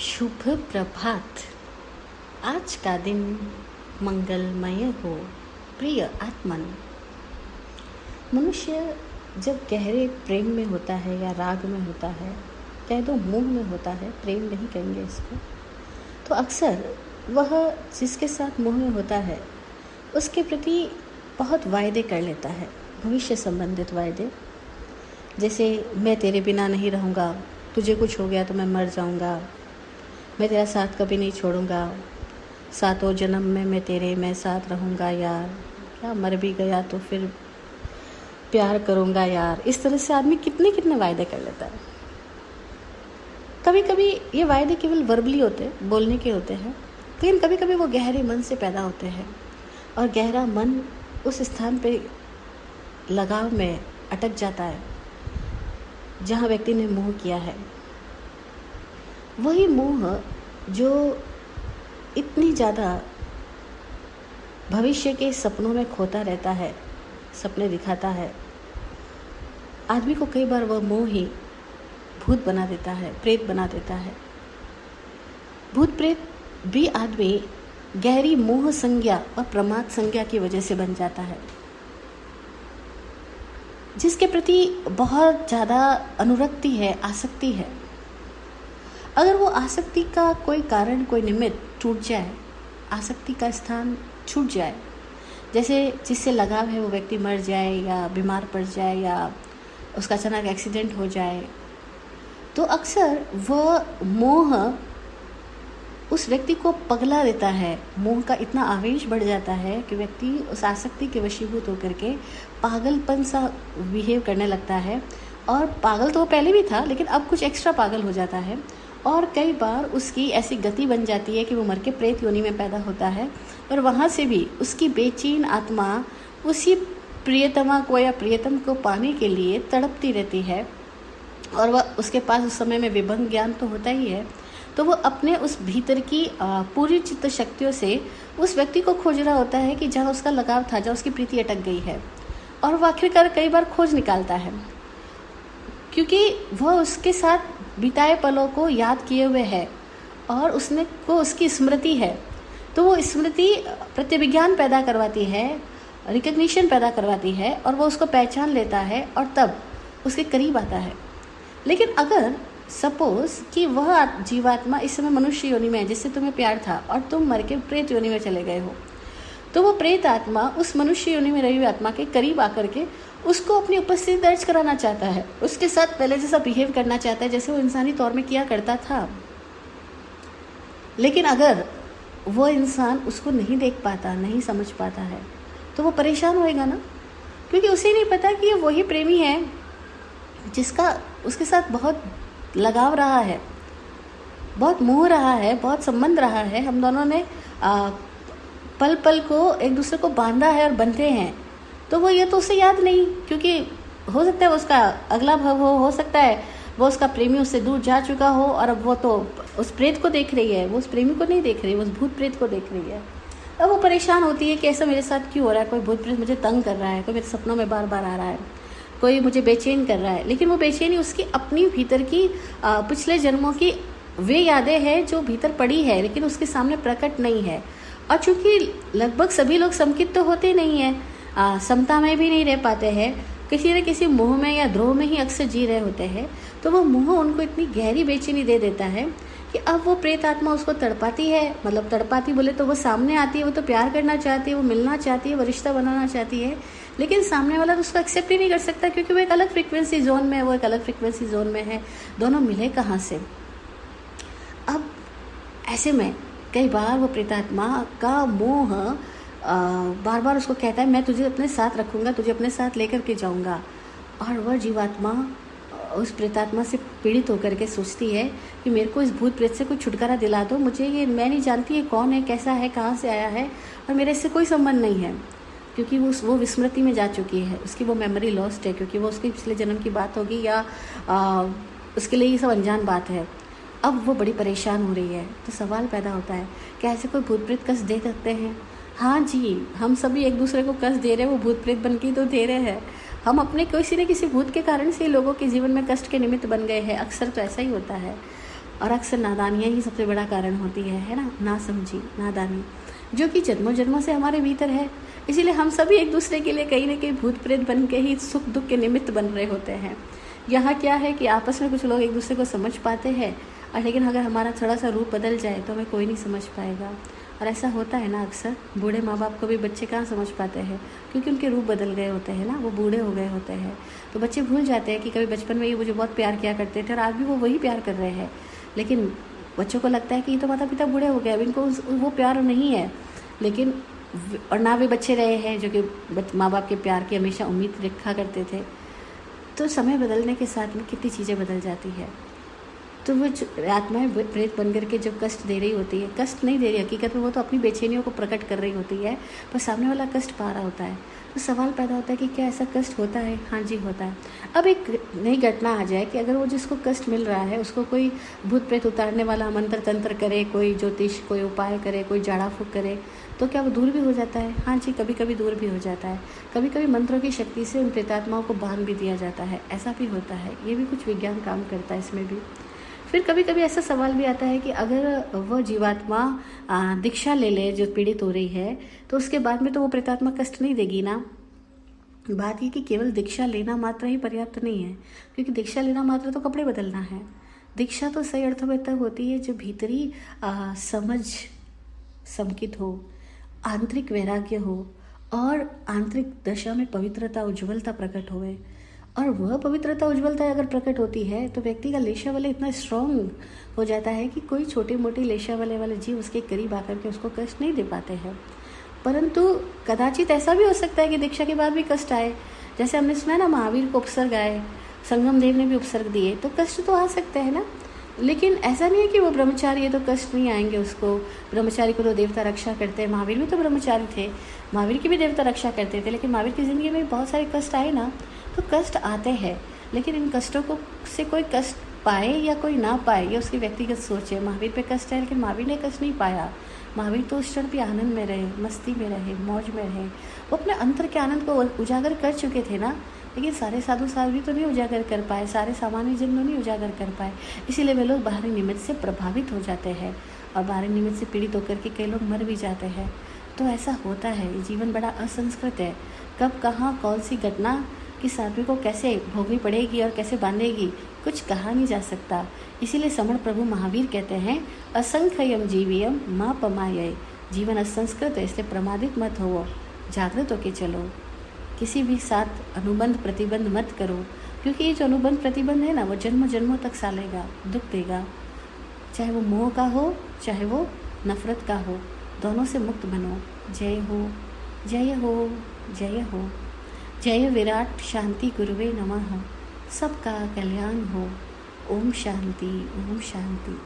शुभ प्रभात। आज का दिन मंगलमय हो प्रिय आत्मन। मनुष्य जब गहरे प्रेम में होता है या राग में होता है, कह दो मोह में होता है, प्रेम नहीं कहेंगे इसको, तो अक्सर वह जिसके साथ मोह में होता है उसके प्रति बहुत वायदे कर लेता है, भविष्य संबंधित वायदे। जैसे मैं तेरे बिना नहीं रहूँगा, तुझे कुछ हो गया तो मैं मर जाऊँगा, मैं तेरा साथ कभी नहीं छोड़ूंगा, सातों जन्म में मैं साथ रहूँगा यार, क्या मर भी गया तो फिर प्यार करूँगा यार। इस तरह से आदमी कितने कितने वायदे कर लेता है। कभी कभी ये वायदे केवल वर्बली होते हैं, बोलने के होते हैं, लेकिन कभी कभी वो गहरे मन से पैदा होते हैं और गहरा मन उस स्थान पे लगाव में अटक जाता है जहाँ व्यक्ति ने मोह किया है। वही मोह जो इतनी ज़्यादा भविष्य के सपनों में खोता रहता है, सपने दिखाता है, आदमी को कई बार वह मोह ही भूत बना देता है, प्रेत बना देता है। भूत प्रेत भी आदमी गहरी मोह संज्ञा और प्रमाद संज्ञा की वजह से बन जाता है, जिसके प्रति बहुत ज़्यादा अनुरक्ति है, आसक्ति है। अगर वो आसक्ति का कोई कारण, कोई निमित्त टूट जाए, आसक्ति का स्थान छूट जाए, जैसे जिससे लगाव है वो व्यक्ति मर जाए या बीमार पड़ जाए या उसका अचानक एक्सीडेंट हो जाए, तो अक्सर वह मोह उस व्यक्ति को पगला देता है। मोह का इतना आवेश बढ़ जाता है कि व्यक्ति उस आसक्ति के वशीभूत होकर के पागलपन सा बिहेव करने लगता है। और पागल तो वो पहले भी था, लेकिन अब कुछ एक्स्ट्रा पागल हो जाता है। और कई बार उसकी ऐसी गति बन जाती है कि वो मर के प्रेत योनि में पैदा होता है और वहाँ से भी उसकी बेचैन आत्मा उसी प्रियतमा को या प्रियतम को पाने के लिए तड़पती रहती है। और वह उसके पास उस समय में विभंग ज्ञान तो होता ही है, तो वो अपने उस भीतर की पूरी चित्त शक्तियों से उस व्यक्ति को खोज रहा होता है कि जहाँ उसका लगाव था, जहाँ उसकी प्रीति अटक गई है। और वो आखिरकार कई बार खोज निकालता है, क्योंकि वह उसके साथ बिताए पलों को याद किए हुए है और उसने को उसकी स्मृति है। तो वो स्मृति प्रत्यभिज्ञान पैदा करवाती है, रिकग्निशन पैदा करवाती है और वो उसको पहचान लेता है और तब उसके करीब आता है। लेकिन अगर सपोज कि वह जीवात्मा इस समय मनुष्य योनि में है जिससे तुम्हें प्यार था और तुम मर के प्रेत योनि में चले गए हो, तो वो प्रेत आत्मा उस मनुष्य योनि में रही हुई आत्मा के करीब आकर के उसको अपनी उपस्थिति दर्ज कराना चाहता है, उसके साथ पहले जैसा बिहेव करना चाहता है जैसे वो इंसानी तौर में किया करता था। लेकिन अगर वो इंसान उसको नहीं देख पाता, नहीं समझ पाता है, तो वो परेशान होएगा ना, क्योंकि उसे नहीं पता कि ये वही प्रेमी है जिसका उसके साथ बहुत लगाव रहा है, बहुत मोह रहा है, बहुत संबंध रहा है। हम दोनों ने पल पल को एक दूसरे को बांधा है और बंधे हैं। तो वो ये तो उसे याद नहीं, क्योंकि हो सकता है उसका अगला भव हो सकता है वो उसका प्रेमी उससे दूर जा चुका हो और अब वो तो उस प्रेत को देख रही है, वो उस प्रेमी को नहीं देख रही, वो उस भूत प्रेत को देख रही है। अब वो परेशान होती है कि ऐसा मेरे साथ क्यों हो रहा है, कोई भूत प्रेत मुझे तंग कर रहा है, कोई मेरे सपनों में बार बार आ रहा है, कोई मुझे बेचैन कर रहा है। लेकिन वो बेचैनी उसकी अपनी भीतर की पिछले जन्मों की वे यादें हैं जो भीतर पड़ी है, लेकिन उसके सामने प्रकट नहीं है। और चूंकि लगभग सभी लोग समकित तो होते नहीं हैं, समता में भी नहीं रह पाते हैं, किसी न किसी मोह में या द्रोह में ही अक्सर जी रहे होते हैं, तो वो मोह उनको इतनी गहरी बेचैनी दे देता है कि अब वो प्रेत आत्मा उसको तड़पाती है। मतलब तड़पाती बोले तो वो सामने आती है, वो तो प्यार करना चाहती है, वो मिलना चाहती है, वो रिश्ता बनाना चाहती है, लेकिन सामने वाला तो उसको एक्सेप्ट ही नहीं कर सकता, क्योंकि वो एक अलग फ्रिक्वेंसी जोन में है, वो एक अलग फ्रिक्वेंसी जोन में है, दोनों मिले कहाँ से। अब ऐसे में कई बार वो प्रेतात्मा का मोह बार बार उसको कहता है मैं तुझे अपने साथ रखूँगा, तुझे अपने साथ लेकर के जाऊँगा। और वह जीवात्मा उस प्रेतात्मा से पीड़ित होकर के सोचती है कि मेरे को इस भूत प्रेत से कोई छुटकारा दिला दो, मुझे ये मैं नहीं जानती ये कौन है, कैसा है, कहाँ से आया है, और मेरे इससे कोई संबंध नहीं है, क्योंकि वो विस्मृति में जा चुकी है, उसकी वो मेमोरी लॉस्ट है, क्योंकि वो उसके पिछले जन्म की बात होगी या उसके लिए ये सब अनजान बात है। अब वो बड़ी परेशान हो रही है। तो सवाल पैदा होता है क्या ऐसे कोई भूत प्रेत कष्ट दे सकते हैं? हाँ जी, हम सभी एक दूसरे को कष्ट दे रहे हैं, वो भूत प्रेत बन के तो दे रहे हैं। हम अपने किसी न किसी भूत के कारण से लोगों के जीवन में कष्ट के निमित्त बन गए हैं। अक्सर तो ऐसा ही होता है। और अक्सर नादानियाँ ही सबसे बड़ा कारण होती है ना, ना समझी, नादानी, जो कि जन्मों जन्मों से हमारे भीतर है। इसीलिए हम सभी एक दूसरे के लिए कहीं ना कहीं भूत प्रेत बन के ही सुख दुख के निमित्त बन रहे होते हैं। यहाँ क्या है कि आपस में कुछ लोग एक दूसरे को समझ पाते हैं, और लेकिन अगर हमारा थोड़ा सा रूप बदल जाए तो हमें कोई नहीं समझ पाएगा। और ऐसा होता है ना, अक्सर बूढ़े माँ बाप को भी बच्चे कहाँ समझ पाते हैं, क्योंकि उनके रूप बदल गए होते हैं ना, वो बूढ़े हो गए होते हैं। तो बच्चे भूल जाते हैं कि कभी बचपन में ये मुझे बहुत प्यार किया करते थे और आज भी वो वही प्यार कर रहे हैं। लेकिन बच्चों को लगता है कि ये तो माता पिता बूढ़े हो गए, अब इनको वो प्यार नहीं है। लेकिन और ना वे बच्चे रहे हैं जो कि माँ बाप के प्यार की हमेशा उम्मीद रखा करते थे। तो समय बदलने के साथ में कितनी चीज़ें बदल जाती है। तो वो आत्माएं प्रेत बन करके जब कष्ट दे रही होती है, कष्ट नहीं दे रही हकीकत में, वो तो अपनी बेचैनियों को प्रकट कर रही होती है, पर सामने वाला कष्ट पा रहा होता है। तो सवाल पैदा होता है कि क्या ऐसा कष्ट होता है? हाँ जी, होता है। अब एक नई घटना आ जाए कि अगर वो जिसको कष्ट मिल रहा है उसको कोई भूत प्रेत उतारने वाला मंत्र तंत्र करे, कोई ज्योतिष, कोई उपाय करे, कोई जाड़ा फूक करे, तो क्या वो दूर भी हो जाता है? हाँ जी, कभी कभी दूर भी हो जाता है। कभी कभी मंत्रों की शक्ति से उन प्रेतात्माओं को बांध भी दिया जाता है, ऐसा भी होता है। ये भी कुछ विज्ञान काम करता है इसमें भी। फिर कभी कभी ऐसा सवाल भी आता है कि अगर वह जीवात्मा दीक्षा ले ले जो पीड़ित हो रही है, तो उसके बाद में तो वो प्रेतात्मा कष्ट नहीं देगी ना। बात ये कि केवल दीक्षा लेना मात्र ही पर्याप्त नहीं है, क्योंकि दीक्षा लेना मात्र तो कपड़े बदलना है। दीक्षा तो सही अर्थों में तब होती है जो भीतरी समझ समुचित हो, आंतरिक वैराग्य हो और आंतरिक दशा में पवित्रता, उज्ज्वलता प्रकट होए। और वह पवित्रता, उज्ज्वलता अगर प्रकट होती है तो व्यक्ति का लेशा वाले इतना स्ट्रॉन्ग हो जाता है कि कोई छोटे मोटे लेशा वाले जीव उसके करीब आकर के उसको कष्ट नहीं दे पाते हैं। परंतु कदाचित ऐसा भी हो सकता है कि दीक्षा के बाद भी कष्ट आए। जैसे हमने सुना ना, महावीर को उपसर्ग आए, संगम देव ने भी उपसर्ग दिए, तो कष्ट तो आ सकते हैं ना। लेकिन ऐसा नहीं है कि वो ब्रह्मचारी है तो कष्ट नहीं आएंगे उसको। ब्रह्मचारी को तो देवता रक्षा करते हैं, महावीर भी तो ब्रह्मचारी थे, महावीर की भी देवता रक्षा करते थे, लेकिन महावीर की ज़िंदगी में बहुत सारे कष्ट आए ना। तो कष्ट आते हैं, लेकिन इन कष्टों को से कोई कष्ट पाए या कोई ना पाए ये उसकी व्यक्तिगत सोच है। महावीर पे कष्ट है, लेकिन महावीर ने कष्ट नहीं पाया। महावीर तो उस क्षण भी आनंद में रहे, मस्ती में रहे, मौज में रहे। वो अपने अंतर के आनंद को उजागर कर चुके थे ना। लेकिन सारे साधु साध्वी तो नहीं उजागर कर पाए, सारे सामान्य जन नहीं उजागर कर पाए। इसीलिए वे लोग बाहरी निमित्त से प्रभावित हो जाते हैं और बाहरी निमित्त से पीड़ित होकर के कई लोग मर भी जाते हैं। तो ऐसा होता है, ये जीवन बड़ा असंस्कृत है। कब कहाँ कौन सी घटना किस आदमी को कैसे भोगनी पड़ेगी और कैसे बांधेगी, कुछ कहा नहीं जा सकता। इसीलिए समण प्रभु महावीर कहते हैं, असंख्यम जीवियम माँ पमाये। जीवन असंस्कृत है, इसलिए प्रमादित मत हो, जागृत होके चलो। किसी भी साथ अनुबंध प्रतिबंध मत करो, क्योंकि ये जो अनुबंध प्रतिबंध है ना, वो जन्मों जन्मों तक सालेगा, दुख देगा। चाहे वो मोह का हो, चाहे वो नफरत का हो, दोनों से मुक्त बनो। जय हो, जय हो, जय हो। जय विराट शांति गुरुवे नमः। सबका कल्याण हो। ओम शांति, ओम शांति।